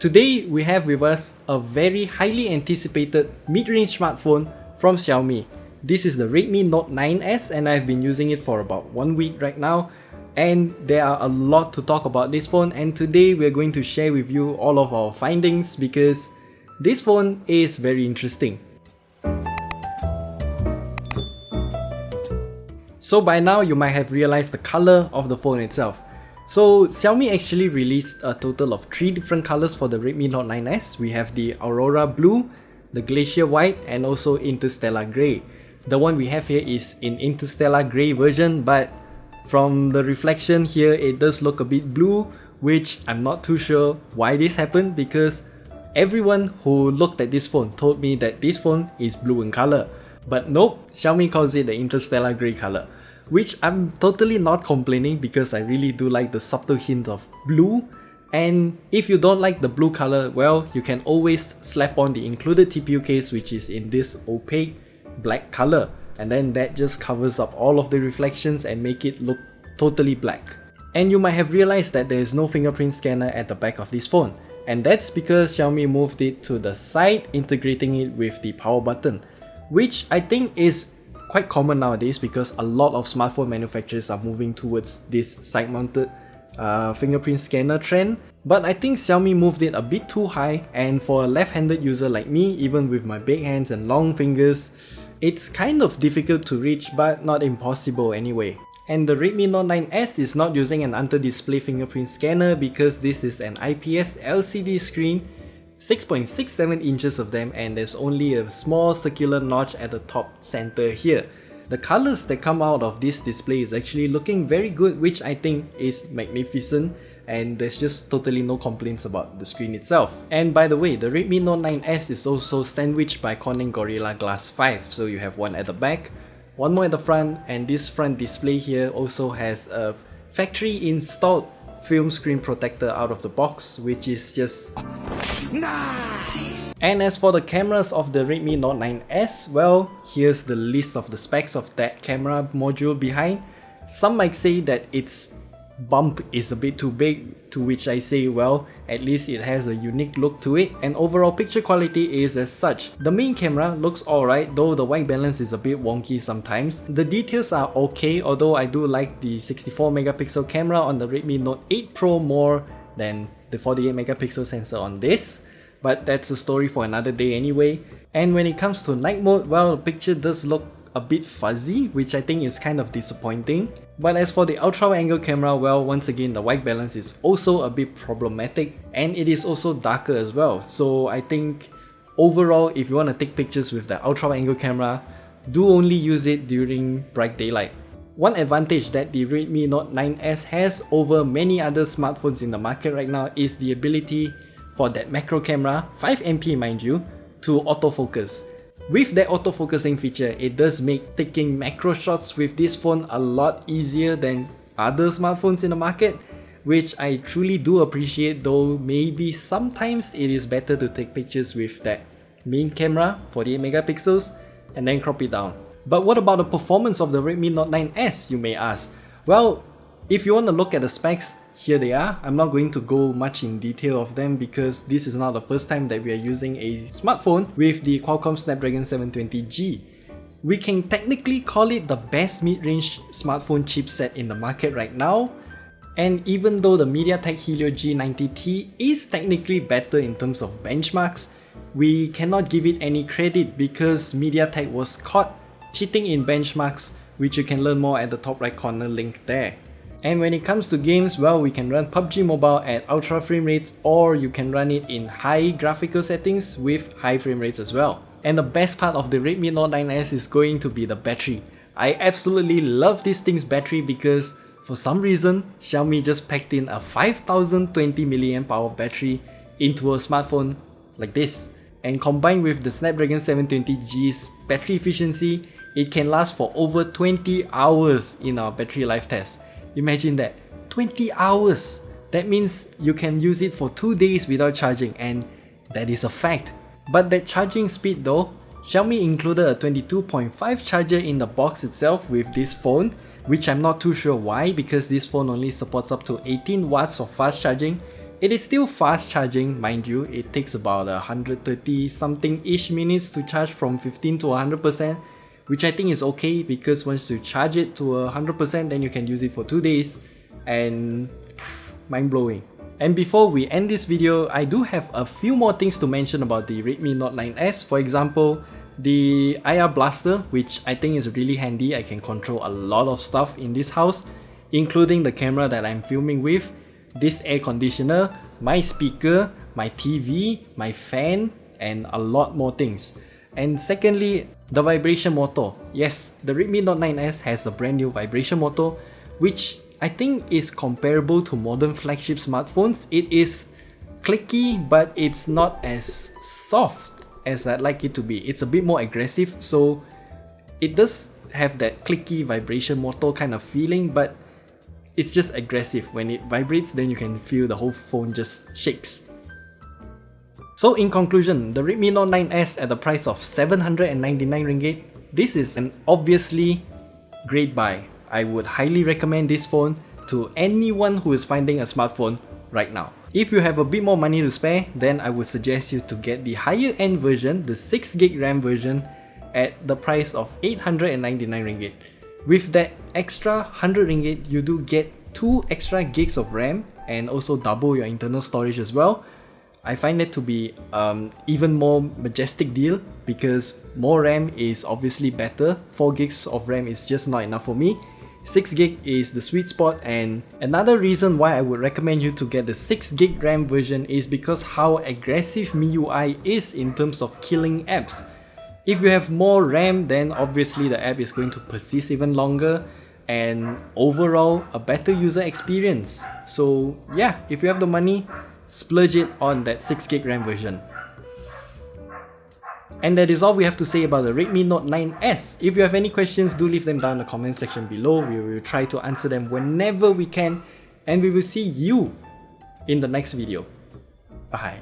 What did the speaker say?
Today we have with us a very highly anticipated mid-range smartphone from Xiaomi. This is the Redmi Note 9S and I've been using it for about 1 week right now. And there are a lot to talk about this phone, and today we're going to share with you all of our findings because this phone is very interesting. So by now you might have realized the color of the phone itself. So Xiaomi actually released a total of 3 different colors for the Redmi Note 9S. We have the Aurora Blue, the Glacier White, and also Interstellar Grey. The one we have here is in Interstellar Grey version, but from the reflection here it does look a bit blue, which I'm not too sure why this happened because everyone who looked at this phone told me that this phone is blue in color. But nope, Xiaomi calls it the Interstellar Grey color, which I'm totally not complaining because I really do like the subtle hint of blue. And if you don't like the blue color, well, you can always slap on the included TPU case, which is in this opaque black color, and then that just covers up all of the reflections and make it look totally black. And you might have realized that there is no fingerprint scanner at the back of this phone, and that's because Xiaomi moved it to the side, integrating it with the power button, which I think is quite common nowadays because a lot of smartphone manufacturers are moving towards this side-mounted fingerprint scanner trend. But I think Xiaomi moved it a bit too high, and for a left-handed user like me, even with my big hands and long fingers, it's kind of difficult to reach but not impossible anyway. And the Redmi Note 9S is not using an under-display fingerprint scanner because this is an IPS LCD screen, 6.67 inches of them, and there's only a small circular notch at the top center here. The colors that come out of this display is actually looking very good, which I think is magnificent, and there's just totally no complaints about the screen itself. And by the way, the Redmi Note 9S is also sandwiched by Corning Gorilla Glass 5, so you have one at the back, one more at the front, and this front display here also has a factory installed film screen protector out of the box, which is just nice. And as for the cameras of the Redmi Note 9S, well, here's the list of the specs of that camera module behind. Some might say that its bump is a bit too big, to which I say, well, at least it has a unique look to it, and overall picture quality is as such. The main camera looks alright, though the white balance is a bit wonky sometimes. The details are okay, although I do like the 64 megapixel camera on the Redmi Note 8 Pro more than the 48 megapixel sensor on this, but that's a story for another day anyway. And when it comes to night mode, well, the picture does look a bit fuzzy, which I think is kind of disappointing. But as for the ultra wide angle camera, well, once again the white balance is also a bit problematic, and it is also darker as well. So I think overall, if you want to take pictures with the ultra wide angle camera, do only use it during bright daylight. One advantage that the Redmi Note 9S has over many other smartphones in the market right now is the ability for that macro camera, 5MP mind you, to autofocus. With that autofocusing feature, it does make taking macro shots with this phone a lot easier than other smartphones in the market, which I truly do appreciate, though maybe sometimes it is better to take pictures with that main camera, 48 megapixels, and then crop it down. But what about the performance of the Redmi Note 9S, you may ask? Well, if you want to look at the specs, here they are. I'm not going to go much in detail of them because this is not the first time that we are using a smartphone with the Qualcomm Snapdragon 720G. We can technically call it the best mid-range smartphone chipset in the market right now. And even though the MediaTek Helio G90T is technically better in terms of benchmarks, we cannot give it any credit because MediaTek was caught cheating in benchmarks, which you can learn more at the top right corner link there. And when it comes to games, well, we can run PUBG Mobile at ultra frame rates, or you can run it in high graphical settings with high frame rates as well. And the best part of the Redmi Note 9S is going to be the battery. I absolutely love this thing's battery because for some reason, Xiaomi just packed in a 5020 mAh battery into a smartphone like this. And combined with the Snapdragon 720G's battery efficiency, it can last for over 20 hours in our battery life test. Imagine that, 20 hours! That means you can use it for 2 days without charging, and that is a fact. But that charging speed though, Xiaomi included a 22.5 charger in the box itself with this phone, which I'm not too sure why, because this phone only supports up to 18 watts of fast charging, It is still fast charging, mind you. It takes about 130 something ish minutes to charge from 15 to 100%, which I think is okay because once you charge it to 100%, then you can use it for 2 days, and mind blowing. And before we end this video, I do have a few more things to mention about the Redmi Note 9S. For example, the IR blaster, which I think is really handy. I can control a lot of stuff in this house, including the camera that I'm filming with, this air conditioner, my speaker, my TV, my fan, and a lot more things. And secondly, the vibration motor. Yes, the Redmi Note 9S has a brand new vibration motor, which I think is comparable to modern flagship smartphones. It is clicky, but it's not as soft as I'd like it to be. It's a bit more aggressive, so it does have that clicky vibration motor kind of feeling, but it's just aggressive. When it vibrates, then you can feel the whole phone just shakes. So in conclusion, the Redmi Note 9S at the price of 799 ringgit, this is an obviously great buy. I would highly recommend this phone to anyone who is finding a smartphone right now. If you have a bit more money to spare, then I would suggest you to get the higher end version, the 6GB RAM version, at the price of 899 ringgit. With that extra 100 ringgit, you do get 2 extra gigs of RAM and also double your internal storage as well. I find it to be even more majestic deal because more RAM is obviously better. 4 gigs of RAM is just not enough for me. 6GB is the sweet spot, and another reason why I would recommend you to get the 6GB RAM version is because how aggressive MIUI is in terms of killing apps. If you have more RAM, then obviously the app is going to persist even longer, and overall a better user experience. So yeah, if you have the money, splurge it on that 6GB RAM version. And that is all we have to say about the Redmi Note 9S. If you have any questions, do leave them down in the comment section below. We will try to answer them whenever we can, and we will see you in the next video. Bye.